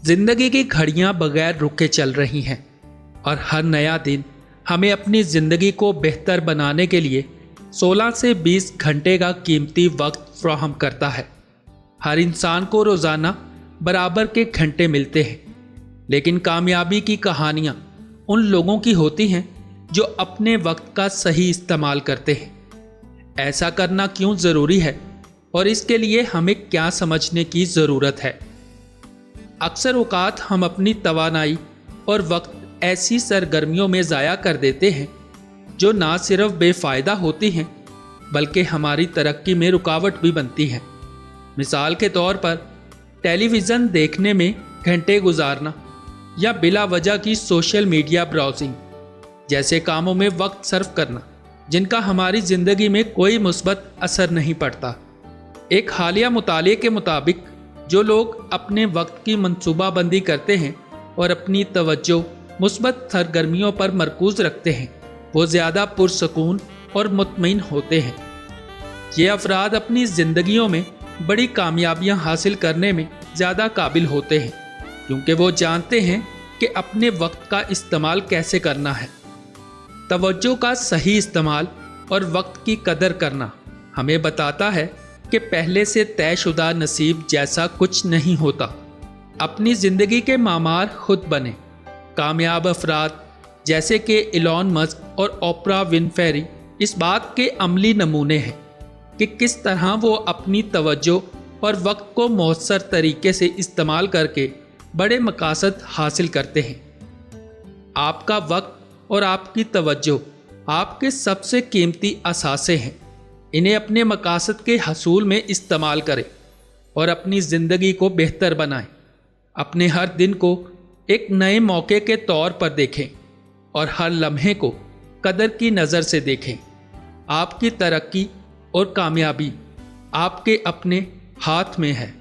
जिंदगी की घड़ियां बगैर रुके चल रही हैं और हर नया दिन हमें अपनी ज़िंदगी को बेहतर बनाने के लिए 16 से 20 घंटे का कीमती वक्त फ्राहम करता है। हर इंसान को रोज़ाना बराबर के घंटे मिलते हैं, लेकिन कामयाबी की कहानियाँ उन लोगों की होती हैं जो अपने वक्त का सही इस्तेमाल करते हैं। ऐसा करना क्यों ज़रूरी है और इसके लिए हमें क्या समझने की ज़रूरत है। अक्सर औक़ात हम अपनी तवानाई और वक्त ऐसी सरगर्मियों में ज़ाया कर देते हैं जो ना सिर्फ बेफ़ायदा होती हैं बल्कि हमारी तरक्की में रुकावट भी बनती हैं। मिसाल के तौर पर टेलीविज़न देखने में घंटे गुजारना या बिला वजह की सोशल मीडिया ब्राउजिंग जैसे कामों में वक्त सर्फ करना, जिनका हमारी ज़िंदगी में कोई मुस्बत असर नहीं पड़ता। एक हालिया मुताले के मुताबिक जो लोग अपने वक्त की मंसूबाबंदी करते हैं और अपनी तवज्जो मुस्बत सरगर्मियों पर मरकूज़ रखते हैं, वो ज़्यादा पुरसकून और मुतमईन होते हैं। ये अफराद अपनी ज़िंदगियों में बड़ी कामयाबियां हासिल करने में ज़्यादा काबिल होते हैं, क्योंकि वो जानते हैं कि अपने वक्त का इस्तेमाल कैसे करना है। तवज्जो का सही इस्तेमाल और वक्त की कदर करना हमें बताता है कि पहले से तयशुदा नसीब जैसा कुछ नहीं होता। अपनी ज़िंदगी के मामार खुद बने। कामयाब अफराद जैसे कि इलॉन मस्क और ओपरा विनफ्री इस बात के अमली नमूने हैं कि किस तरह वो अपनी तवज्जो और वक्त को मौसर तरीके से इस्तेमाल करके बड़े मकासद हासिल करते हैं। आपका वक्त और आपकी तवज्जो आपके सबसे कीमती असासे हैं। इन्हें अपने मकासद के हसूल में इस्तेमाल करें और अपनी ज़िंदगी को बेहतर बनाएं। अपने हर दिन को एक नए मौके के तौर पर देखें और हर लम्हे को कदर की नज़र से देखें। आपकी तरक्की और कामयाबी आपके अपने हाथ में है।